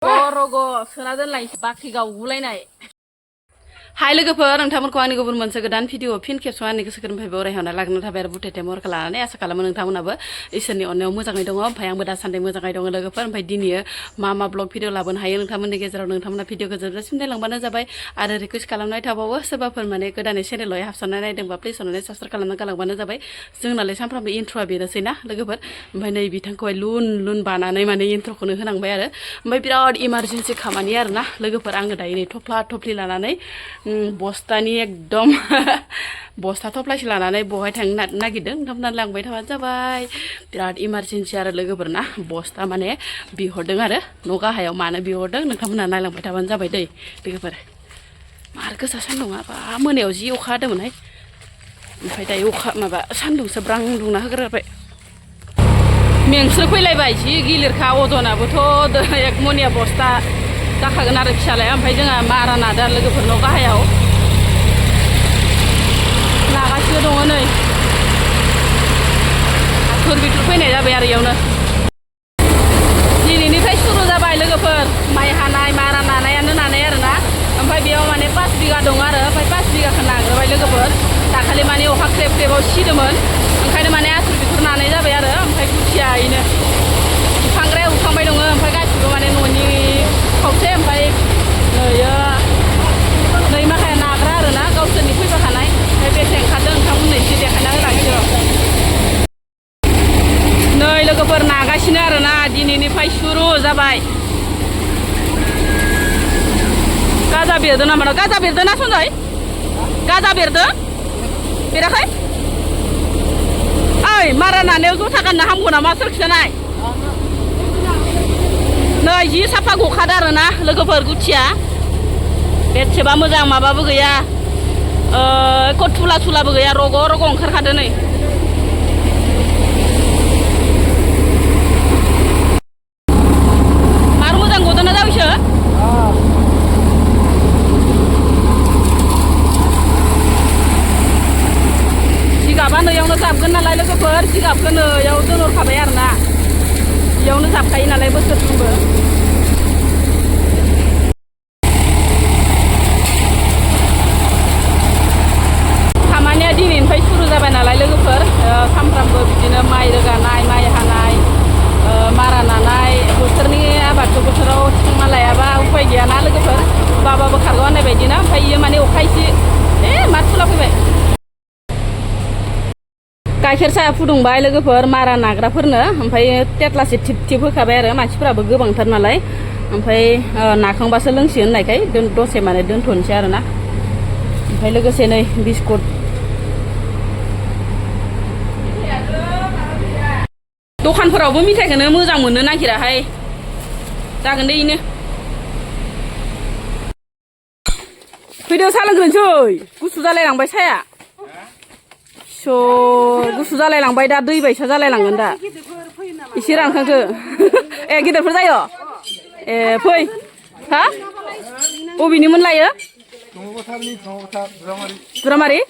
रग सोना दोनलाय बाख्रि गावगुलायनाय हाय लोगोफोर नोंथांमोनखौ आंनि गुबुन मोनसे गोदान भिडिअ फिन खेबस आंनि गोसो गोरबोनिफ्राय बरायहरना लाग्रोनो थाबाय आरो बुथेथे महरखौ लानानै आसा खालामो नोंथांमोनाबो इसोरनि अननायाव मोजाङै दङ ओमफ्राय आंबो दासान्दि मोजाङै दङ लोगोफोर ओमफ्राय दिनै मा ब्लग भिडिअ लाबोनो हायो नोंथांमोननि गेजेराव नोंथांमोना भिडिअखौ जोबजासिम नायलांबानो जाबाय आरो रिकुवेस्ट खालामनाय थाबावो सोरबाफोर माने गोदानै चेनेलावहाय हाबसननाय नायदोंबा प्लिज अननानै साबसक्राइब खालामना गालांबानो जाबाय जोंनालाय सानफ्रामबो इन्ट्र'आ बेनोसै ना लोगोफोर ओमफ्राय नै बिथांखौहाय लुन बानानै माने इन्ट्र'खौनो होनांबाय आरो ओमफ्राय बिराद इमारजेन्सि खामानि आरोना लोगोफोर आङो दायो नै थफ्ला लानानै बस्थानि एकदम बस्था थफ्लासे लानानै बहाय थांनो नागिरदों नोंथांमोना लांबाय थाबानो जाबाय बिराद इमारजेन्सि आरो लोगोफोर ना बस्था माने बिहरदों आरो न' गाहायाव मानो बिहरदों नोंथांमोना नायलांबाय थाबानो जाबाय दै लोगोफोर मार गोसा सान्दुङा बा मोनायाव जि अखा हादोंमोनहाय ओमफ्राय दायो अखा माबा सान्दुंसो ब्रां दुंना होग्राबाय मेंसो फैलायबाय जि गिलिरखा अजनाबोथ' एक मनिया बस्था जाखागोन आरो फिसालाया ओमफ्राय जोंहा मारा नादो लोगोफोर न' गाहायाव नागासिनो दङ नै हाथुर बिथुर फैनाय जाबाय आरो इयावनो दिनैनिफ्राय सुरु जाबाय लोगोफोर माइ हानाय मारा नानायानो नानाय आरोना ओमफ्राय बेयाव माने 5 बिगा दं आरो ओमफ्राय 5 बिगाखौ नाग्रोबाय लोगोफोर दाखालि माने अखा ख्रेब ख्रेबाव सिदोंमोन ओंखायनो माने आथुर बिथुर नानाय जाबाय आरो ओमफ्राय गुथियायैनो बिफांग्राया उखांबाय दङ ओमफ्राय गासिबो माने न'नि खावसे ओमफ्राय नै माखाया नाग्रा आरोना गावसोरनि फैफाखानाय ओमफ्राय बेसे ओंखारदों नोंथांमोननो एसे देखायना होलांसै नै लोगोफोर नागासिनो आरोना दिनैनिफ्राय सुरु जाबाय गाजा बेरदों नामा गाजा बेरदों ना सन्जय गाजा बेरदों बेराखै ओइ मारा नानायाव जुथा गाननो हामगौ नामा सोर खिथानाय नै जि साफा गखादो आरोना लोगोफोर गुथिया बेसेबा मोजां माबाबो गैया एख' थुलाबो गैया रग' ओंखारखादो नै मार मोजां गदोना जावैसो जिगाबा नैयावनो जाबगोन नालाय लोगोफोर जिगाबखौ नैयाव दोनहरखाबाय आरोना इयावनो जाबखायो नालाय बोसोरफ्रोमबो खामानिया दिनैनिफ्राय सुरु जाबाय नालाय लोगोफोर सामफ्रामबो बिदिनो माइ रोगानाय माइ हानाय मारा नानाय बोथोरनि आबादखौ बोथोराव थिखांना लायाबा उपाय गैयाना लोगोफोर बाबाबो खारगौ होननाय बायदिना ओमफ्राय इयो माने अखा एसे मार थुला फैबाय गाइखेर साहा फुदुंबाय लोगोफोर मारा नाग्राफोरनो ओमफ्राय तेतलासे थिप होखाबाय आरो मानसिफोराबो गोबांथार नालाय ओमफ्राय नाखांबासो लोंसिगोन होननायखाय दसे माने दोनथ'नोसै आरोना ओमफ्राय लोगोसे नै बिस्कुट दखानफोरावबो मिथाइखौनो मोजां मोननो नागिराहाय जागोन दे इनो फैदो साहा लोंग्रोनोसै गुसु जालायलांबाय साया गुसु जालायलांबाय दा दै बायसा जालायलांगोन दा एसे रानखांखो गिदिरफोर जायो फै हा बबेनिमोन लायो बुरामारि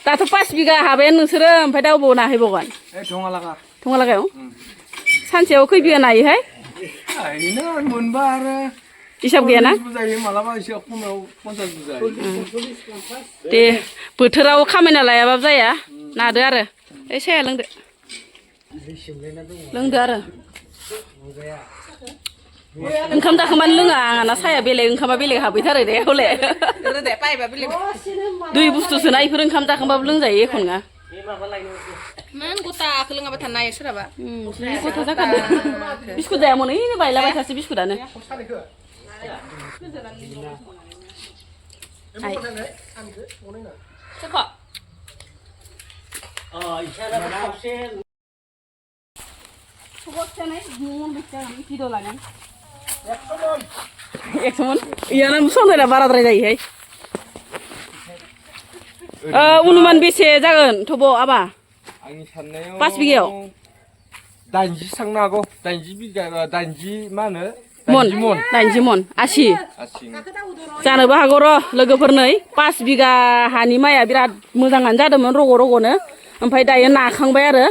दाथ' 5 बिगा हाबायानो नोंसोरो ओमफ्राय दा बबाव नाहैबावगोन थङालागायाव सानसेयाव खै बिगा नायोहाय हिसाब गैयाना दे बोथोराव खामायना लायाबाबो जाया नादो आरो साया लोंदो आरो ओंखाम जाखांबानो लोङा आंना साया बेलेग ओंखामा बेलेग हाबैथारो दे हले दै बुस्थुसोना इफोर ओंखाम जाखांबाबो लोंजायो एख' नङा मान गथाखौ लोङाबा थानो हायो सोरहाबा गथा जाखादो बिस्कुट जायामोन ओइनो बायलाबाय थासै बिस्कुटानो सनदेला बाराद्राय जायोहाय अनुमान बेसे जागोन थब आबा आंनि साननायाव 5 बिगायाव 80 थांनो हागौ 80 बिगा 80 मा होनो 90 मन 80 जानोबो हागौ र' लोगोफोर नै 5 बिगा हानि माइया बिराद मोजाङानो जादोंमोन रग'नो ओमफ्राय दायो नाखांबाय आरो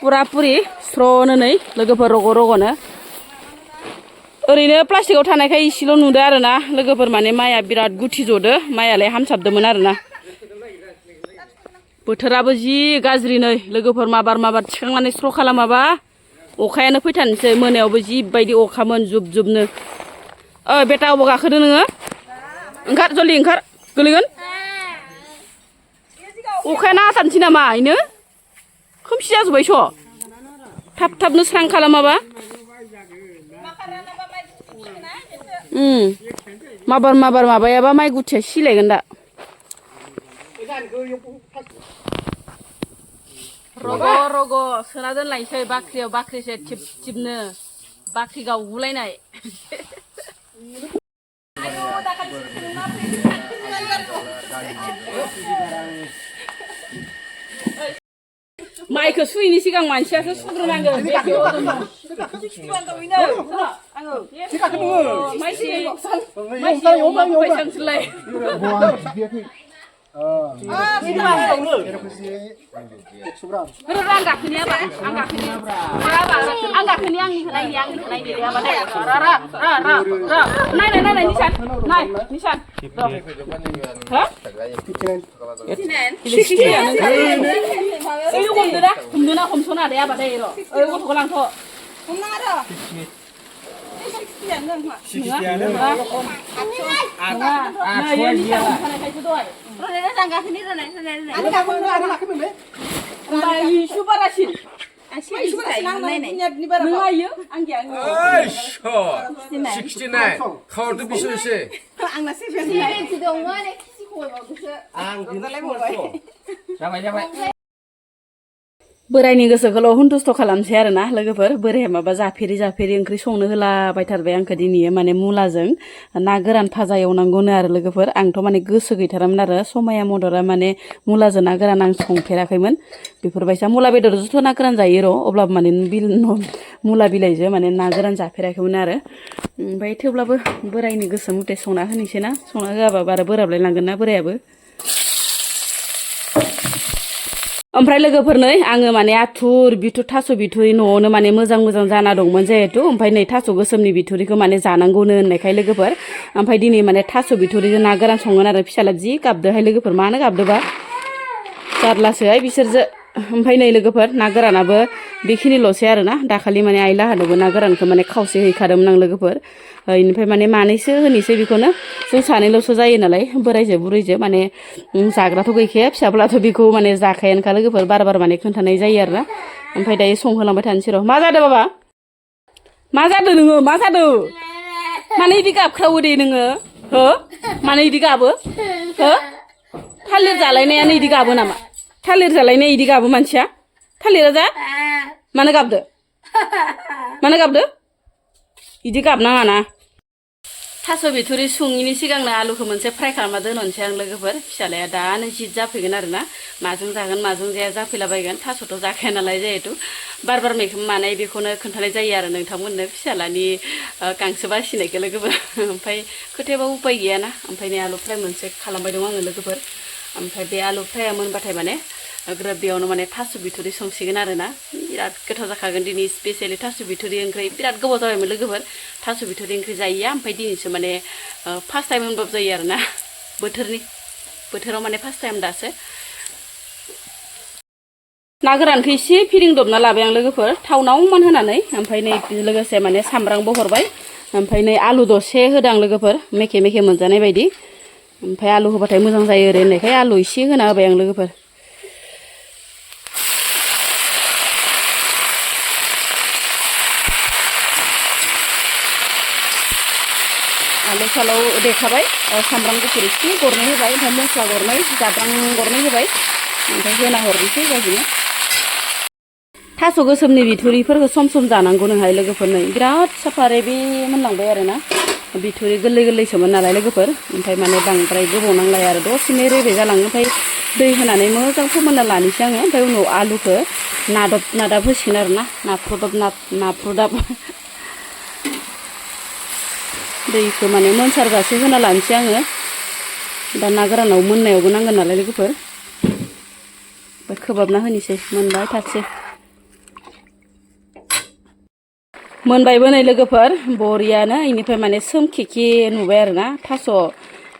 पुरा पुरि स्र'नो नै लोगोफोर रग'नो ओरैनो प्लास्टिकआव थानायखाय इसेल' नुदो आरोना लोगोफोर माने माइआ बिराद गुथि जदो माइआलाय हामसाबदोंमोन आरोना बोथोराबो जि गाज्रि नै लोगोफोर माबार थिखांनानै स्र' खालामाबा अखायानो फैथारनोसै मोनायावबो जिबायदि अखामोन जुब जुबनो बेटा अबाव गाखोदो नोङो ओंखार जल्दि ओंखार गोलैगोन अखायानो हाथारनोसै नामा इनो खोमसि जाजोब्बायस' थाबनो स्रां खालामाबा माबार माबायाबा माइ गुथिया सिलायगोन दा रग' सोना दोनलायनोसै बाख्रियाव बाख्रिसे थिबनो बाख्रि गावगुलायनाय माइखौ सुयैनि सिगां मानसियासो सुग्रोनांगोन हमदोना हमस'ना दे आबाद जायो र' गथ'खौ लांथ' हमनाङा बोरायनि गोसोखौल' हुन्थुस्थ' खालामसै आरोना लोगोफोर बोराया माबा जाफेरि ओंख्रि संनो होलाबायथारबाय आंखौ दिनै माने मुलाजों ना गोरान भाजा एवनांगौनो आरो लोगोफोर आंथ' माने गोसो गैथारामोन आरो समाया मदरा माने मुलाजों ना गोरान आं संफेराखैमोन बेफोरबायसा मुला बेदरजोंथ' ना गोरान जायो र' अब्लाबो माने मुला बिलाइजों माने ना गोरान जाफेराखैमोन आरो ओमफ्राय थेवब्लाबो बोरायनि गोसो मथे संना होनोसै ना संना होआबाबो आरो बोराबलाय लांगोन ना बोरायाबो ओमफ्राय लोगोफोरनै आङो माने आथुर थास' बिथुरि न'आवनो माने मोजां जाना दंमोन जिहेतु ओमफ्राय नै थास' गोसोमनि बिथुरिखौ माने जानांगौनो होननायखाय लोगोफोर ओमफ्राय दिनै माने थास' बिथुरिजों ना गोरान संगोन आरो फिसाला जि गाबदोहाय लोगोफोर मानो गाबदोबा जारलासोहाय बिसोरजो ओमफ्राय नै लोगोफोर ना गोरानाबो बेखिनिल'सै आरोना दाखालि माने आइ लाहानोबो ना गोरानखौ माने खावसे हैखादोंमोन आं लोगोफोर बेनिफ्राय माने मानैसो होनोसै बेखौनो जों सानैल'सो जायो नालाय बोरायजो बुरैजो माने जाग्राथ' गैखाया फिसाब्लाथ' बेखौ माने जाखायानोखा लोगोफोर बार माने खोन्थानाय जायो आरोना ओमफ्राय दायो संहोलांबाय थानोसै र' मा जादों बाबा मा जादों नोङो मा जादों माने इदि गाबख्रावो दे नोङो हो माने इदि गाबो हो थालिर जालायनायानो इदि गाबो नामा थालिर जालायनाया इदि गाबो मानसिया थालिरा जा मानो गाबदो इदि गाबनाङाना थास' बिथुरि सङिनि सिगांनो आलुखौ मोनसे फ्राय खालामना दोननोसै आं लोगोफोर फिसालाया दानो जिद जाफैगोन आरोना माजों जागोन माजों जाया जाफैलाबायगोन थास'थ' जाखाया नालाय जिहेथु बार मैखोम मानाय बेखौनो खोन्थानाय जायो आरो नोंथांमोननो फिसालानि गांसो बासिनायखौ लोगोफोर ओमफ्राय खोथायाबा उपाय गैयाना ओमफ्राय नै आलु फ्राय मोनसे खालामबाय दं आङो लोगोफोर ओमफ्राय बे आलु फ्राया मोनबाथाय माने ग्रोब बेयावनो माने थास' बिथुरि संसिगोन आरोना बिराद गोथाव जाखागोन दिनै स्पेसियेलि थास' बिथुरि ओंख्रि बिराद गोबाव जाबायमोन लोगोफोर थास' बिथुरि ओंख्रि जायैया ओमफ्राय दिनैसो माने फार्स्ट टाइम होनबाबो जायो आरोना बोथोराव माने फार्स्ट टाइम दासो ना गोरानखौ एसे फिदिंदबना लाबाय आं लोगोफोर थावनावमान होनानै ओमफ्राय नै लोगोसे माने सामब्रामबो हरबाय ओमफ्राय नै आलु दरसे होदों आं लोगोफोर मेखे मोनजानाय बायदि ओमफ्राय आलु होबाथाय मोजां जायो ओरै होननायखाय आलु एसे होना होबाय आं लोगोफोर आलु सालाव देखाबाय सामब्राम गुफुर एसे गरनै होबाय ओमफ्राय मस्ला गरनै जाब्रां गरनै होबाय ओमफ्राय होना हरनोसै गासिनो थास' गोसोमनि बिथुरिफोरखौ सम जानांगौ नोहाय लोगोफोरनो बिराद साफा रेबे मोनलांबाय आरोना बिथुरि गोरलैसोमोन नालाय लोगोफोर ओमफ्राय माने बांद्राय गोबाव नांलाया आरो दसेनो रेबे जालाङो ओमफ्राय दै होनानै मोजां फोमोनना लानोसै आङो ओमफ्राय उनाव आलुखौ नादाब होसिगोन आरोना नाफ्रुदाब दैखौ माने मोनसारजासे होना लानोसै आङो दा ना गोरानाव मोननायावबो नांगोन नालाय लोगोफोर खोबाबना होनोसै मोनबाय थासै मोनबायबो नै लोगोफोर बरियानो इनिफ्राय माने सोमखेखे नुबाय आरोना थास'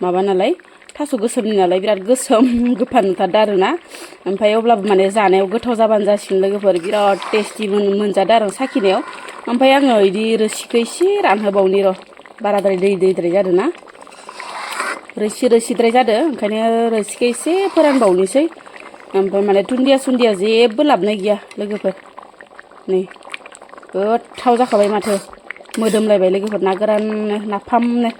माबा नालाय थास' गोसोमनि नालाय बिराद गोसोम गोफा नुथारदों आरोना ओमफ्राय अब्लाबो माने जानायाव गोथाव जाबानो जासिगोन लोगोफोर बिराद टेस्टि मोनजादों आरो साखिनायाव ओमफ्राय आङो इदि रोसिखौ एसे रानहोबावनि र' बाराद्राय दैद्राय जादों ना रोसिद्राय जादों ओंखायनो रोसिखौ एसे फोरानबावनोसै ओमफ्राय माने दुन्दिया जेबो लाबोनाय गैया लोगोफोर नै गोथाव जाखाबाय माथो मोदोमलायबाय लोगोफोर ना गोराननो नाफामनो